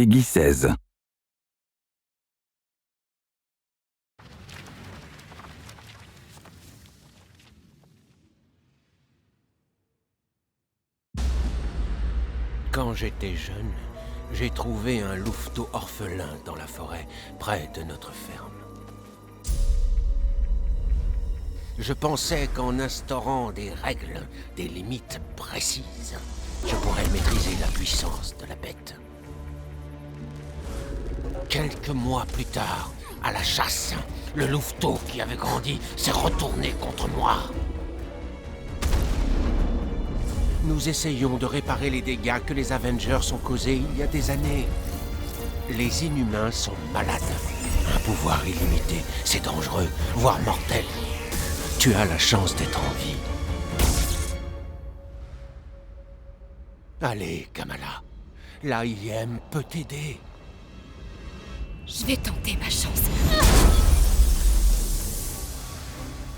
Peggy 16. Quand j'étais jeune, j'ai trouvé un louveteau orphelin dans la forêt, près de notre ferme. Je pensais qu'en instaurant des règles, des limites précises, je pourrais maîtriser la puissance de la bête. Quelques mois plus tard, à la chasse, le louveteau qui avait grandi s'est retourné contre moi. Nous essayons de réparer les dégâts que les Avengers ont causés il y a des années. Les Inhumains sont malades. Un pouvoir illimité, c'est dangereux, voire mortel. Tu as la chance d'être en vie. Allez, Kamala. L'AIM peut t'aider. Je vais tenter ma chance.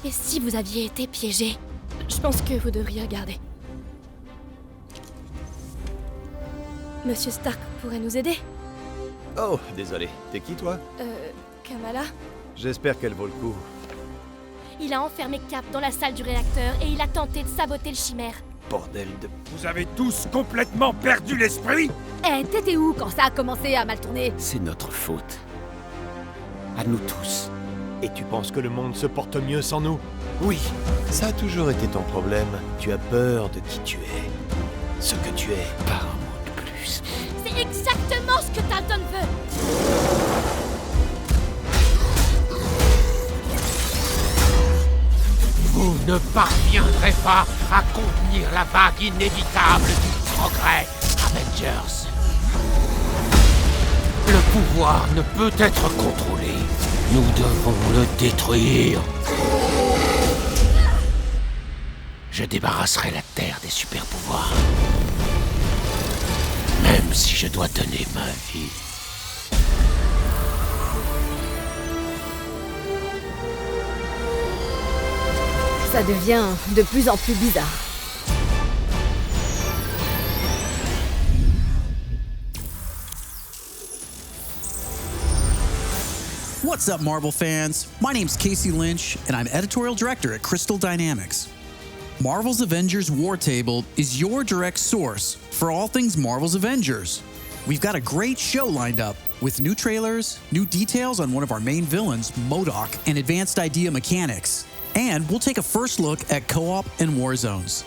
Et si vous aviez été piégé? Je pense que vous devriez regarder. Monsieur Stark pourrait nous aider? Oh, désolé. T'es qui, toi? Kamala? J'espère qu'elle vaut le coup. Il a enfermé Cap dans la salle du réacteur et il a tenté de saboter le chimère. Bordel de... Vous avez tous complètement perdu l'esprit? Eh, t'étais où quand ça a commencé à mal tourner? C'est notre faute. À nous tous. Et tu penses que le monde se porte mieux sans nous? Oui. Ça a toujours été ton problème. Tu as peur de qui tu es. Ce que tu es. Pas un mot de plus. C'est exactement ce que Dalton veut! Vous ne parviendrez pas à contenir la vague inévitable du progrès, Avengers. Le pouvoir ne peut être contrôlé. Nous devons le détruire. Je débarrasserai la Terre des super-pouvoirs. Même si je dois donner ma vie. Ça devient de plus en plus bizarre. What's up, Marvel fans? My name's Casey Lynch, and I'm editorial director at Crystal Dynamics. Marvel's Avengers War Table is your direct source for all things Marvel's Avengers. We've got a great show lined up with new trailers, new details on one of our main villains, MODOK, and advanced idea mechanics. And we'll take a first look at co-op and war zones.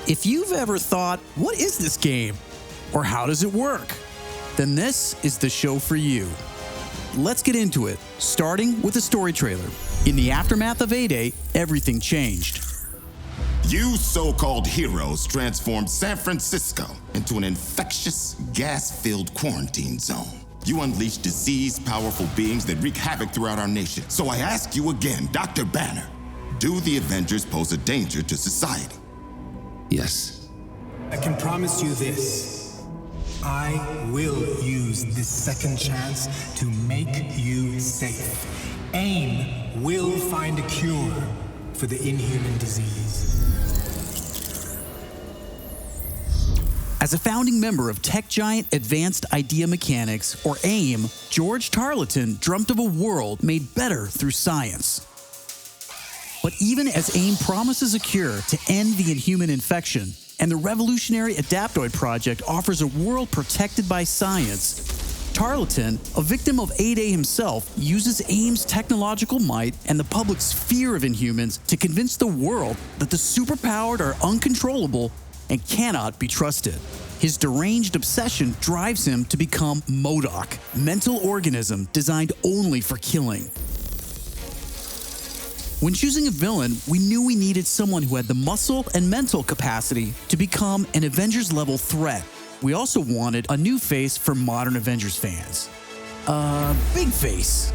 If you've ever thought, what is this game? Or how does it work? Then this is the show for you. Let's get into it, starting with a story trailer. In the aftermath of A-Day, everything changed. You so-called heroes transformed San Francisco into an infectious, gas-filled quarantine zone. You unleashed diseased, powerful beings that wreak havoc throughout our nation. So I ask you again, Dr. Banner, do the Avengers pose a danger to society? Yes. I can promise you this. I will use this second chance to make you safe. AIM will find a cure for the inhuman disease. As a founding member of tech giant Advanced Idea Mechanics, or AIM, George Tarleton dreamt of a world made better through science. But even as AIM promises a cure to end the inhuman infection, and the revolutionary Adaptoid project offers a world protected by science, Tarleton, a victim of A-Day himself, uses AIM's technological might and the public's fear of Inhumans to convince the world that the superpowered are uncontrollable and cannot be trusted. His deranged obsession drives him to become MODOK, mental organism designed only for killing. When choosing a villain, we knew we needed someone who had the muscle and mental capacity to become an Avengers-level threat. We also wanted a new face for modern Avengers fans. Big face.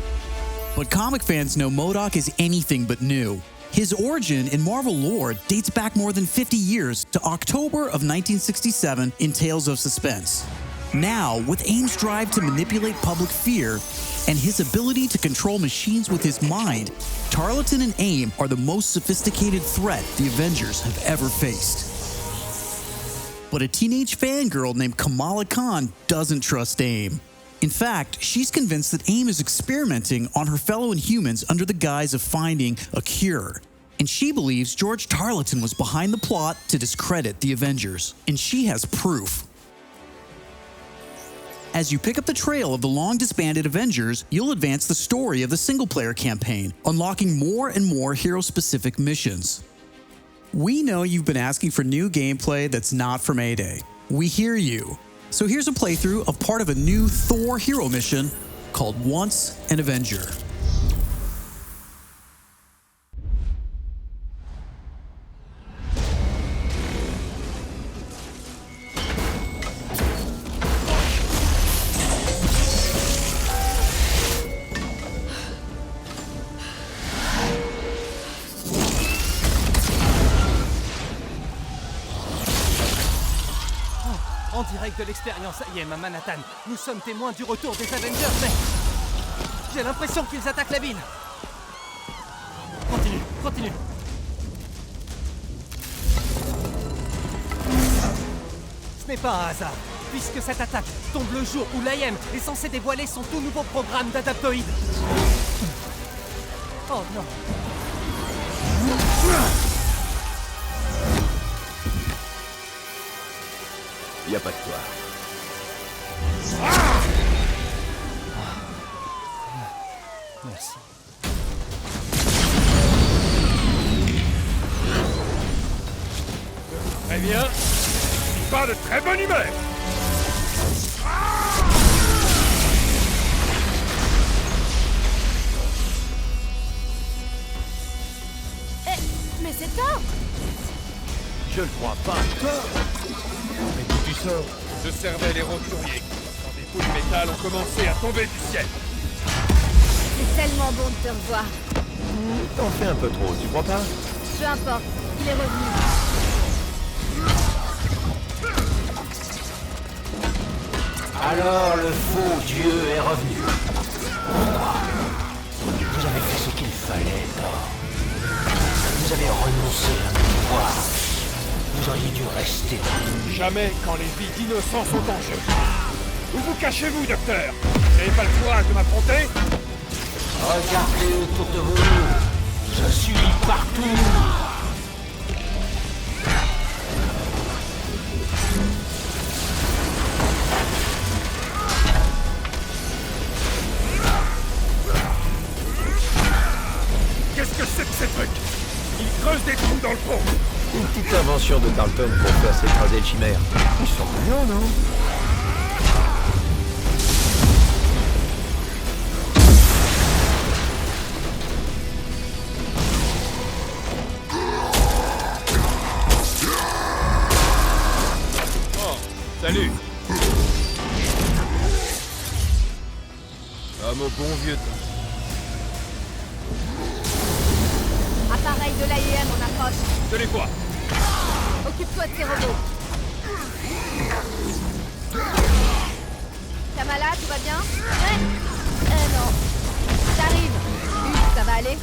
But comic fans know MODOK is anything but new. His origin in Marvel lore dates back more than 50 years to October of 1967 in Tales of Suspense. Now, with AIM's drive to manipulate public fear and his ability to control machines with his mind, Tarleton and AIM are the most sophisticated threat the Avengers have ever faced. But a teenage fangirl named Kamala Khan doesn't trust AIM. In fact, she's convinced that AIM is experimenting on her fellow Inhumans under the guise of finding a cure. And she believes George Tarleton was behind the plot to discredit the Avengers. And she has proof. As you pick up the trail of the long-disbanded Avengers, you'll advance the story of the single-player campaign, unlocking more and more hero-specific missions. We know you've been asking for new gameplay that's not from A-Day. We hear you. So here's a playthrough of part of a new Thor hero mission called Once an Avenger. En direct de l'expérience IM à Manhattan, nous sommes témoins du retour des Avengers, mais j'ai l'impression qu'ils attaquent la ville. Continue, continue. Ce n'est pas un hasard, puisque cette attaque tombe le jour où l'IM est censé dévoiler son tout nouveau programme d'adaptoïdes. Oh non. Y a pas de quoi. Merci. Très bien. Pas de très bonne humeur. Mais c'est Thor! Je le crois pas. Mais d'où tu sors? Je servais les roturiers. Quand des bouts de métal ont commencé à tomber du ciel. C'est tellement bon de te revoir. T'en fais un peu trop, tu crois pas? Peu importe, il est revenu. Alors le faux Dieu est revenu. Vous avez fait ce qu'il fallait, Thor. Vous avez renoncé à un pouvoir. Vous auriez dû rester. Jamais quand les vies d'innocents sont en jeu. Où vous cachez-vous, docteur? Vous n'avez pas le courage de m'affronter? Regardez autour de vous. Je suis partout. Qu'est-ce que c'est que ces trucs? Ils creusent des trous dans le pont. Une petite invention de Tarleton pour faire s'écraser le chimère. Ils sont mignons, non? Oh, salut. Comme au bon vieux temps. Appareil de l'AIM en approche. Je les vois. Occupe-toi de tes robots. Kamala, tout va bien? Ouais. Non. J'arrive. Ça va aller?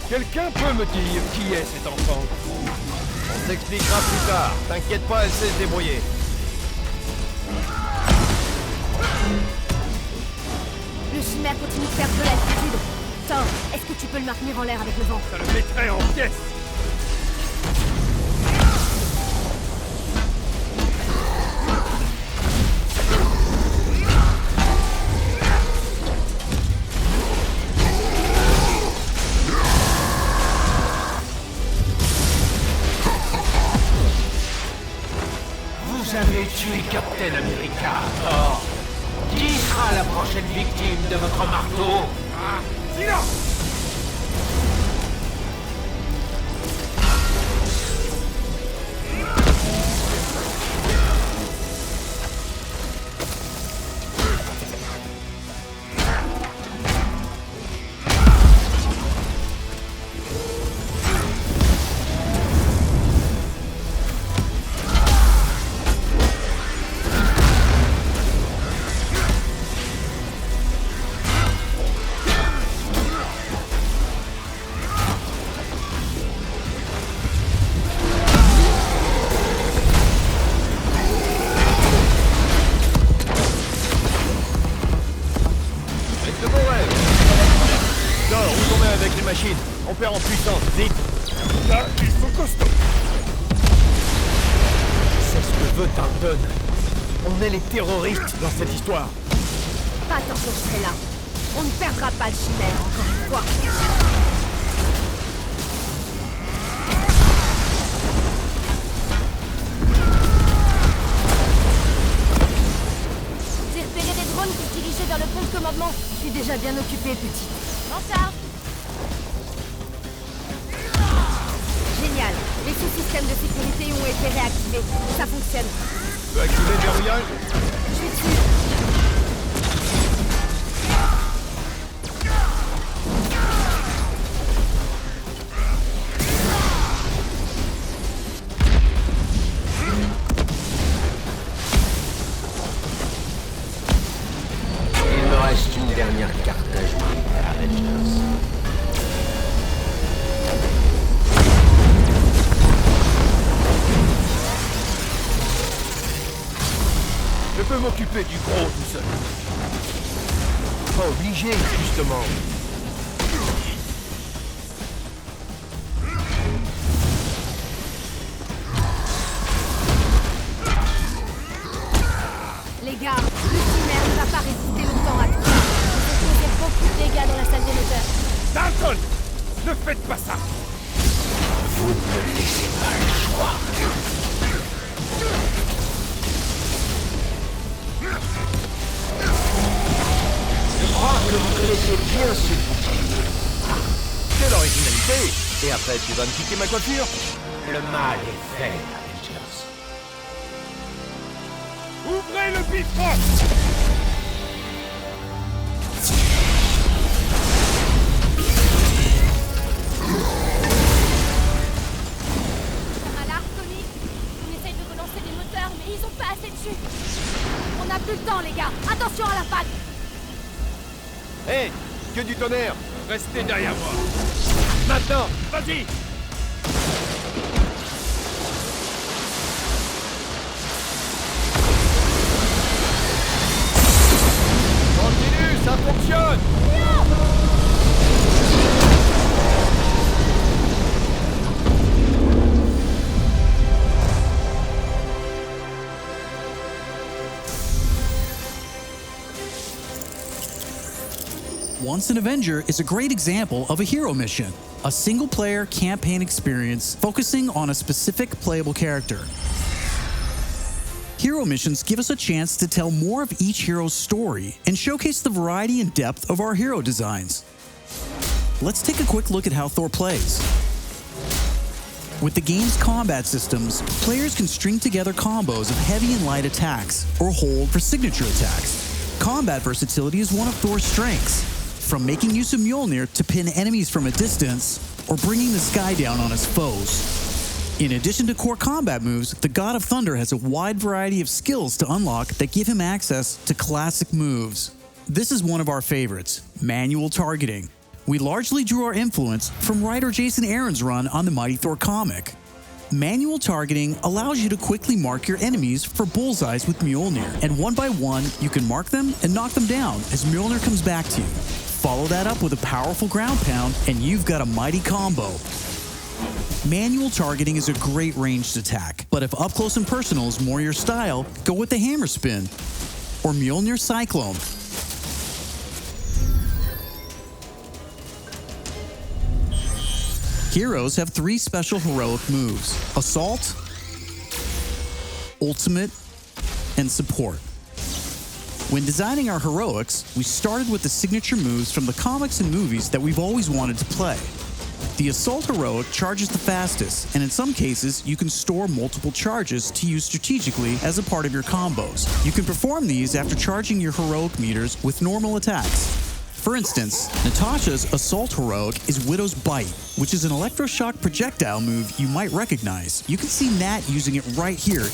Quelqu'un peut me dire qui est cet enfant? On t'expliquera plus tard. T'inquiète pas, elle sait se débrouiller. Le chimère continue de perdre de l'altitude. Thor, est-ce que tu peux le maintenir en l'air avec le vent? Ça le mettrait en pièces. Vous avez tué Captain America, Thor. Qui sera la prochaine victime de votre marteau? Silence! On perd en puissance, vite. Là, ils sont costauds. C'est ce que veut Tarleton. On est les terroristes dans cette histoire. Pas tant que je serai là. On ne perdra pas le chimère, encore une fois. J'ai repéré des drones qui se dirigeaient vers le pont de commandement. Je suis déjà bien occupée, petite. En charge. Génial. Les sous-systèmes de sécurité ont été réactivés. Ça fonctionne. Tu peux activer le verrouillage? Je suis dessus. Il me reste une dernière carte à jouer à Avengers. Je peux m'occuper du gros tout seul. Pas obligé, justement. Les gars, le chimère ne va pas résister longtemps à tout ça. Il faut causer beaucoup de dégâts dans la salle des moteurs. Dalton! Ne faites pas ça! Vous ne me laissez pas le choix. Je crois que vous connaissez bien ce bouclier. Quelle originalité! Et après, tu vas me piquer ma coiffure? Le mal est fait, Avengers. Ouvrez le bifrost! Alarme, Tony. On essaye de relancer les moteurs, mais ils ont pas assez de jus. On n'a plus le temps, les gars. Attention à l'impact. Hé! Que du tonnerre! Restez derrière moi! Maintenant! Vas-y! Continue, ça fonctionne! Once an Avenger is a great example of a hero mission, a single-player campaign experience focusing on a specific playable character. Hero missions give us a chance to tell more of each hero's story and showcase the variety and depth of our hero designs. Let's take a quick look at how Thor plays. With the game's combat systems, players can string together combos of heavy and light attacks, or hold for signature attacks. Combat versatility is one of Thor's strengths, from making use of Mjolnir to pin enemies from a distance, or bringing the sky down on his foes. In addition to core combat moves, the God of Thunder has a wide variety of skills to unlock that give him access to classic moves. This is one of our favorites, manual targeting. We largely drew our influence from writer Jason Aaron's run on the Mighty Thor comic. Manual targeting allows you to quickly mark your enemies for bullseyes with Mjolnir, and one by one, you can mark them and knock them down as Mjolnir comes back to you. Follow that up with a powerful ground pound, and you've got a mighty combo. Manual targeting is a great ranged attack, but if up close and personal is more your style, go with the hammer spin or Mjolnir Cyclone. Heroes have 3 special heroic moves: Assault, Ultimate, and Support. When designing our heroics, we started with the signature moves from the comics and movies that we've always wanted to play. The Assault heroic charges the fastest, and in some cases, you can store multiple charges to use strategically as a part of your combos. You can perform these after charging your heroic meters with normal attacks. For instance, Natasha's Assault heroic is Widow's Bite, which is an electroshock projectile move you might recognize. You can see Nat using it right here.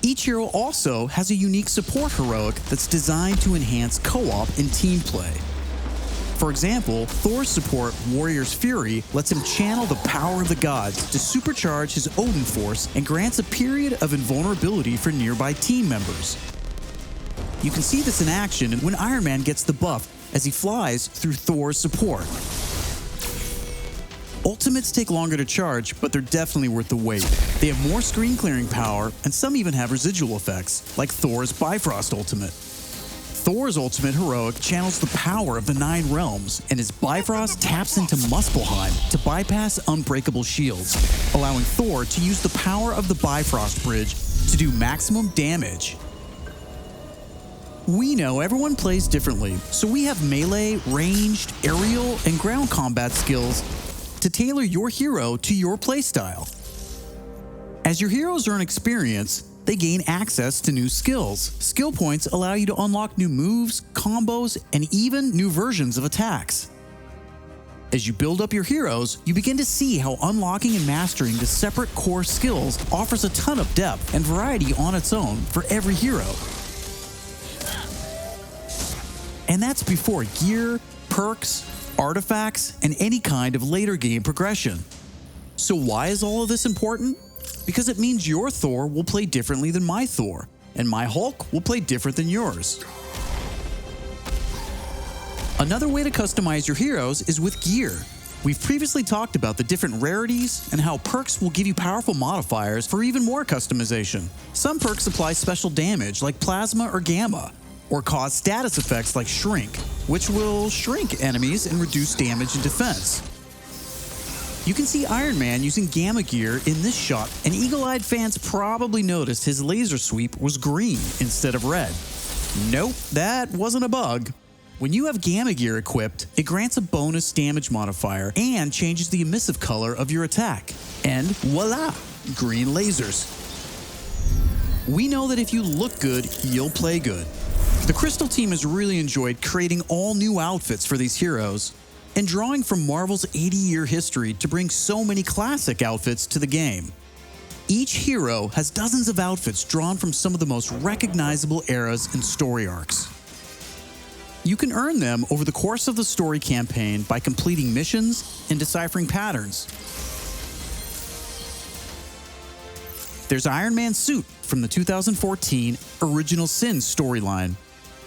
Each hero also has a unique support heroic that's designed to enhance co-op and team play. For example, Thor's support, Warrior's Fury, lets him channel the power of the gods to supercharge his Odin force and grants a period of invulnerability for nearby team members. You can see this in action when Iron Man gets the buff as he flies through Thor's support. Ultimates take longer to charge, but they're definitely worth the wait. They have more screen clearing power, and some even have residual effects, like Thor's Bifrost Ultimate. Thor's Ultimate Heroic channels the power of the 9 realms, and his Bifrost taps into Muspelheim to bypass unbreakable shields, allowing Thor to use the power of the Bifrost Bridge to do maximum damage. We know everyone plays differently, so we have melee, ranged, aerial, and ground combat skills to tailor your hero to your playstyle. As your heroes earn experience, they gain access to new skills. Skill points allow you to unlock new moves, combos, and even new versions of attacks. As you build up your heroes, you begin to see how unlocking and mastering the separate core skills offers a ton of depth and variety on its own for every hero. And that's before gear, perks, artifacts, and any kind of later game progression. So why is all of this important? Because it means your Thor will play differently than my Thor, and my Hulk will play different than yours. Another way to customize your heroes is with gear. We've previously talked about the different rarities and how perks will give you powerful modifiers for even more customization. Some perks apply special damage like plasma or gamma, or cause status effects like shrink, which will shrink enemies and reduce damage and defense. You can see Iron Man using gamma gear in this shot, and eagle-eyed fans probably noticed his laser sweep was green instead of red. Nope, that wasn't a bug. When you have gamma gear equipped, it grants a bonus damage modifier and changes the emissive color of your attack. And voila, green lasers. We know that if you look good, you'll play good. The Crystal team has really enjoyed creating all new outfits for these heroes and drawing from Marvel's 80-year history to bring so many classic outfits to the game. Each hero has dozens of outfits drawn from some of the most recognizable eras and story arcs. You can earn them over the course of the story campaign by completing missions and deciphering patterns. There's Iron Man's suit from the 2014 Original Sin storyline,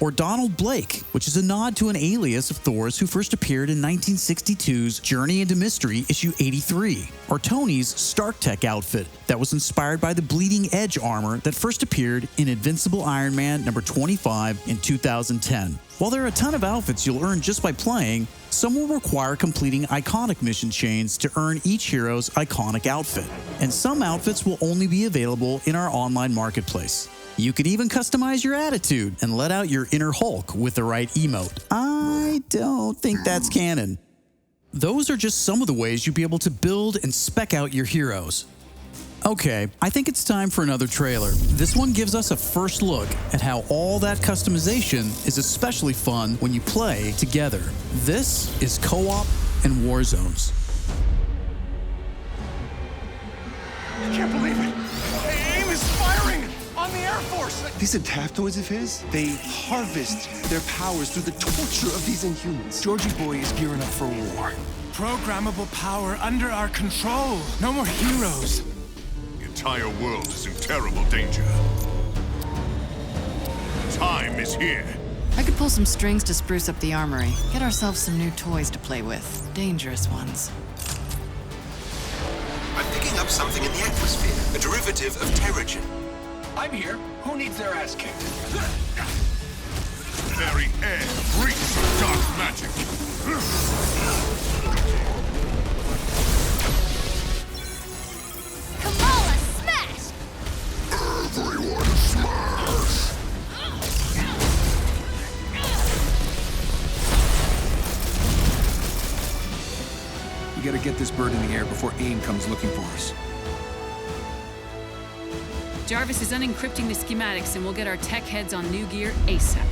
or Donald Blake, which is a nod to an alias of Thor's who first appeared in 1962's Journey into Mystery issue 83, or Tony's Stark Tech outfit that was inspired by the Bleeding Edge armor that first appeared in Invincible Iron Man number 25 in 2010. While there are a ton of outfits you'll earn just by playing, some will require completing iconic mission chains to earn each hero's iconic outfit, and some outfits will only be available in our online marketplace. You can even customize your attitude and let out your inner Hulk with the right emote. I don't think that's canon. Those are just some of the ways you'll be able to build and spec out your heroes. Okay, I think it's time for another trailer. This one gives us a first look at how all that customization is especially fun when you play together. This is Co-op and War Zones. I can't believe it! AIM is firing on the Air Force! These adaptoids of his, they harvest their powers through the torture of these Inhumans. Georgie Boy is gearing up for war. Programmable power under our control. No more heroes. The entire world is in terrible danger. Time is here. I could pull some strings to spruce up the armory. Get ourselves some new toys to play with. Dangerous ones. I'm picking up something in the atmosphere, a derivative of Terrigen. I'm here. Who needs their ass kicked? Very air reeks of dark magic. Kamala, smash! Everyone smash! We gotta get this bird in the air before AIM comes looking for us. Jarvis is unencrypting the schematics and we'll get our tech heads on new gear ASAP.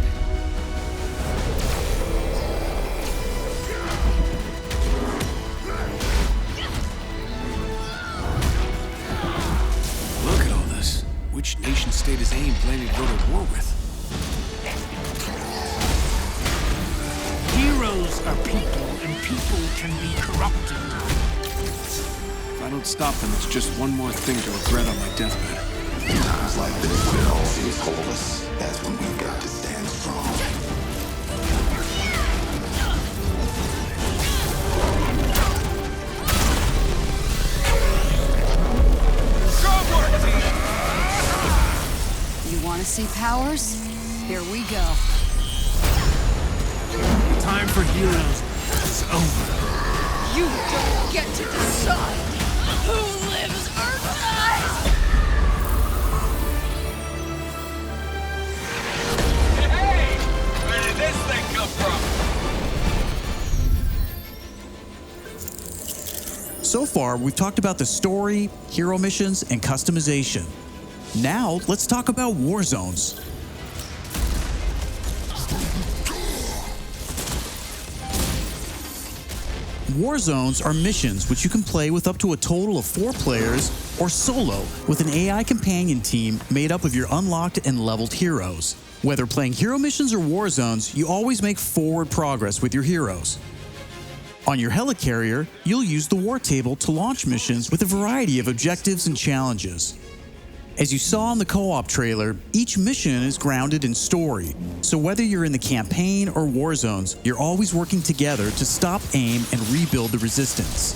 Look at all this. Which nation state is AIM planning to go to war with? Heroes are people, and people can be corrupted. If I don't stop them, it's just one more thing to regret on my deathbed. Times like this, when it all seems hopeless, that's when we've got to stand strong. You want to see powers? Here we go. Time for heroes is over. You don't get to decide who lives or dies! Hey! Where did this thing come from? So far, we've talked about the story, hero missions, and customization. Now, let's talk about war zones. War zones are missions which you can play with up to a total of 4 players or solo with an AI companion team made up of your unlocked and leveled heroes. Whether playing hero missions or war zones, you always make forward progress with your heroes. On your helicarrier, you'll use the war table to launch missions with a variety of objectives and challenges. As you saw in the co-op trailer, each mission is grounded in story, so whether you're in the campaign or war zones, you're always working together to stop AIM and rebuild the resistance.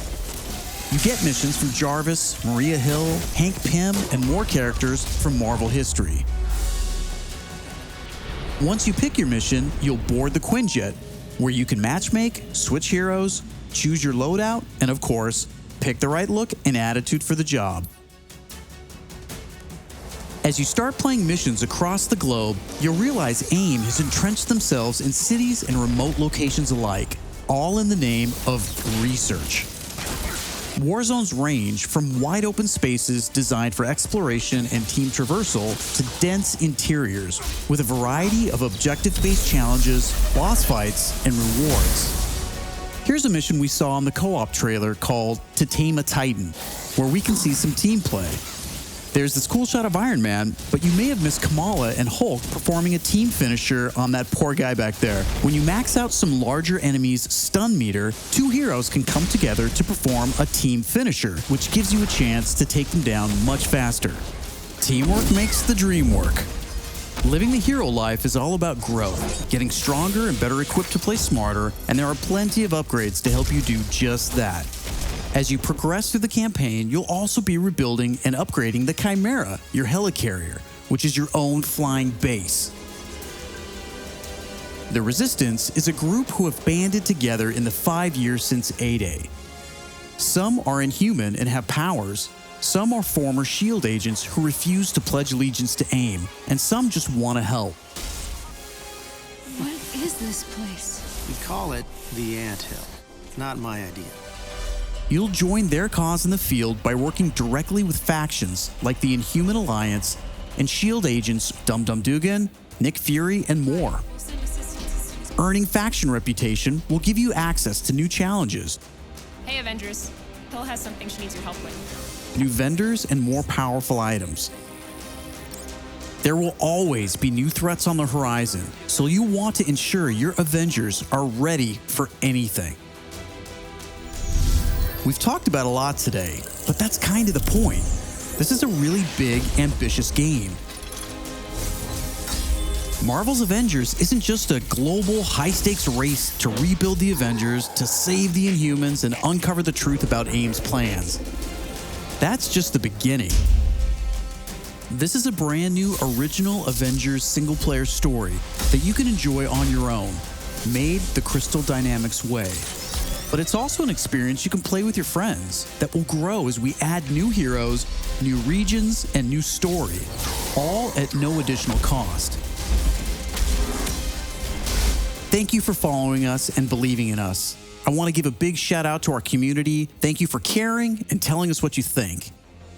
You get missions from Jarvis, Maria Hill, Hank Pym, and more characters from Marvel history. Once you pick your mission, you'll board the Quinjet, where you can matchmake, switch heroes, choose your loadout, and of course, pick the right look and attitude for the job. As you start playing missions across the globe, you'll realize AIM has entrenched themselves in cities and remote locations alike, all in the name of research. War zones range from wide open spaces designed for exploration and team traversal to dense interiors with a variety of objective-based challenges, boss fights, and rewards. Here's a mission we saw in the co-op trailer called To Tame a Titan, where we can see some team play. There's this cool shot of Iron Man, but you may have missed Kamala and Hulk performing a team finisher on that poor guy back there. When you max out some larger enemies' stun meter, 2 heroes can come together to perform a team finisher, which gives you a chance to take them down much faster. Teamwork makes the dream work. Living the hero life is all about growth, getting stronger and better equipped to play smarter, and there are plenty of upgrades to help you do just that. As you progress through the campaign, you'll also be rebuilding and upgrading the Chimera, your helicarrier, which is your own flying base. The Resistance is a group who have banded together in the 5 years since A-Day. Some are inhuman and have powers, some are former SHIELD agents who refuse to pledge allegiance to AIM, and some just want to help. What is this place? We call it the Anthill. Not my idea. You'll join their cause in the field by working directly with factions like the Inhuman Alliance and SHIELD agents Dum Dum Dugan, Nick Fury, and more. Earning faction reputation will give you access to new challenges, Hey, Avengers. Hill has something she needs your help with. new vendors, and more powerful items. There will always be new threats on the horizon, so you want to ensure your Avengers are ready for anything. We've talked about a lot today, but that's kind of the point. This is a really big, ambitious game. Marvel's Avengers isn't just a global, high-stakes race to rebuild the Avengers, to save the Inhumans, and uncover the truth about AIM's plans. That's just the beginning. This is a brand new original Avengers single-player story that you can enjoy on your own, made the Crystal Dynamics way. But it's also an experience you can play with your friends that will grow as we add new heroes, new regions, and new story, all at no additional cost. Thank you for following us and believing in us. I want to give a big shout out to our community. Thank you for caring and telling us what you think.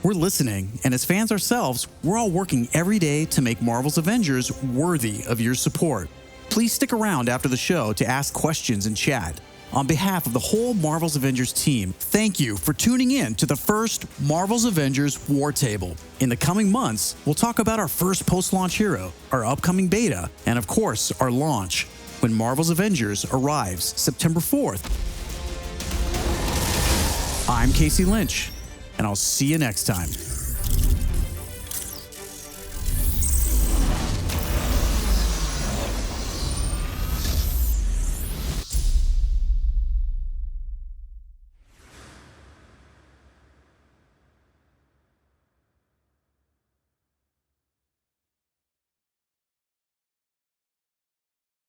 We're listening, and as fans ourselves, we're all working every day to make Marvel's Avengers worthy of your support. Please stick around after the show to ask questions and chat. On behalf of the whole Marvel's Avengers team, thank you for tuning in to the first Marvel's Avengers War Table. In the coming months, we'll talk about our first post-launch hero, our upcoming beta, and of course, our launch, when Marvel's Avengers arrives September 4th. I'm Casey Lynch, and I'll see you next time.